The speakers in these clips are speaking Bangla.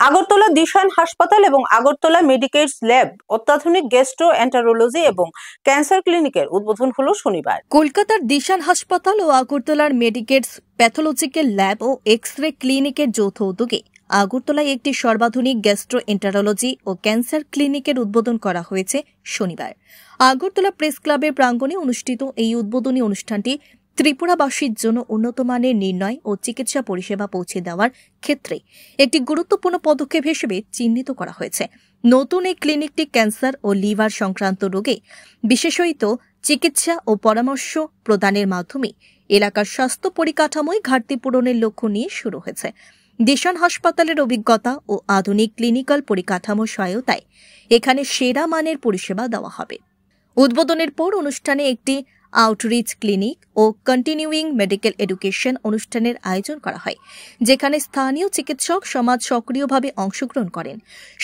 আগরতলা দিশান হাসপাতাল এবং আগরতলা মেডিকেটস ল্যাব অত্যাধুনিক গ্যাস্ট্রোএন্টারোলজি এবং ক্যান্সার ক্লিনিকের উদ্বোধন হলো শনিবার। কলকাতার দিশান হাসপাতাল ও আগরতলার মেডিকেটস প্যাথোলজিক্যাল ল্যাব ও এক্স-রে ক্লিনিকের যৌথ উদ্যোগে আগরতলায় একটি সর্বাধুনিক গ্যাস্ট্রোএন্টারোলজি ও ক্যান্সার ক্লিনিকের উদ্বোধন করা হয়েছে শনিবার। আগরতলা প্রেস ক্লাবের প্রাঙ্গণে অনুষ্ঠিত এই উদ্বোধনী অনুষ্ঠানটি ত্রিপুরাবাসীর জন্য উন্নতমানের নির্ণয় ও চিকিৎসা পরিষেবা পৌঁছে দেওয়ার ক্ষেত্রে একটি গুরুত্বপূর্ণ পদক্ষেপ হিসেবে চিহ্নিত করা হয়েছে। নতুন এই ক্লিনিকটি ক্যান্সার ও লিভার সংক্রান্ত রোগে বিশেষত চিকিৎসা ও পরামর্শ প্রদানের মাধ্যমে এলাকার স্বাস্থ্য পরিকাঠামোয় ঘাটতি পূরণের লক্ষ্য নিয়ে শুরু হয়েছে। দিশান হাসপাতালের অভিজ্ঞতা ও আধুনিক ক্লিনিক্যাল পরিকাঠামো সহায়তায় এখানে সেরা মানের পরিষেবা দেওয়া হবে। উদ্বোধনের পর অনুষ্ঠানে একটি আউটরিচ ক্লিনিক ও কন্টিনিউইং মেডিকেল এডুকেশন অনুষ্ঠানের আয়োজন করা হয়, যেখানে স্থানীয় চিকিৎসক সমাজ সক্রিয়ভাবে অংশগ্রহণ করেন।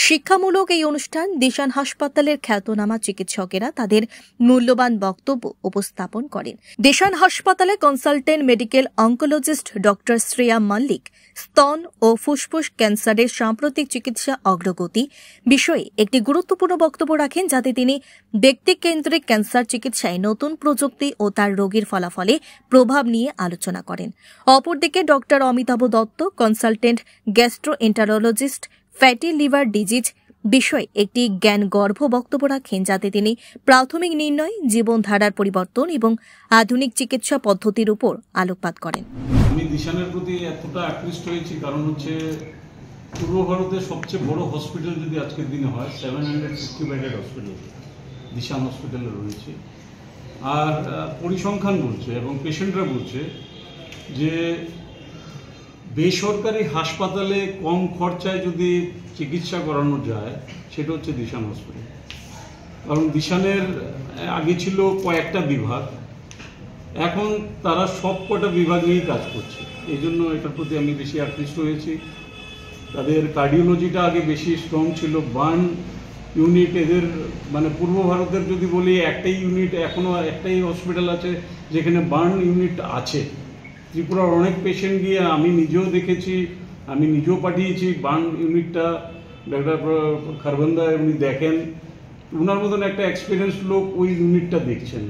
শিক্ষামূলক এই অনুষ্ঠান দিশান হাসপাতালের খ্যাতনামা চিকিৎসকেরা তাদের মূল্যবান বক্তব্য উপস্থাপন করেন। দিশান হাসপাতালে consultant medical oncologist doctor Shreya Mallick স্তন ও ফুসফুস ক্যান্সারের সাম্প্রতিক চিকিৎসা অগ্রগতি বিষয়ে একটি গুরুত্বপূর্ণ বক্তব্য রাখেন, যাতে তিনি ব্যক্তিকেন্দ্রিক ক্যান্সার চিকিৎসায় নতুন প্রযুক্তি ও তার রোগীর ফলাফলে প্রভাব নিয়ে আলোচনা করেন। অপরদিকে doctor Amitabh Dutta consultant gastroenterologist fatty liver disease বিষয়ে একটি জ্ঞানগর্ভ বক্তব্য রাখেন, যাতে তিনি প্রাথমিক নির্ণয়, জীবনধারার পরিবর্তন এবং আধুনিক চিকিৎসা পদ্ধতির উপর আলোকপাত করেন। আমি দিশানের প্রতি এতটা আকৃষ্ট হয়েছি কারণ হচ্ছে পূর্ব ভারতের সবচেয়ে বড় হসপিটাল যদি আজকের দিনে হয় 750 বেডেড হসপিটাল দিশান হসপিটালে রয়েছে। আর পরিসংখ্যান বলছে এবং পেশেন্টরা বলছে যে বেসরকারি হাসপাতালে কম খরচায় যদি চিকিৎসা করানো যায় সেটা হচ্ছে দিশান হসপিটাল। কারণ দিশানের আগে ছিল কয়েকটা বিভাগ, এখন তারা সব কটা বিভাগ নিয়েই কাজ করছে। এই জন্য এটার প্রতি আমি বেশি আকৃষ্ট হয়েছি। তাদের কার্ডিওলজিটা আগে বেশি স্ট্রং ছিল, বার্ন ইউনিট এদের মানে পূর্ব ভারতের যদি বলি একটাই ইউনিট, এখনও একটাই হসপিটাল আছে যেখানে বার্ন ইউনিট আছে। ত্রিপুরার অনেক পেশেন্ট গিয়ে আমি নিজেও দেখেছি, আমি নিজেও পাঠিয়েছি বার্ন ইউনিটটা। ডাক্তার খারবন্দা উনি দেখেন, ওনার মতন একটা এক্সপিরিয়েন্স লোক ওই ইউনিটটা দেখছেন।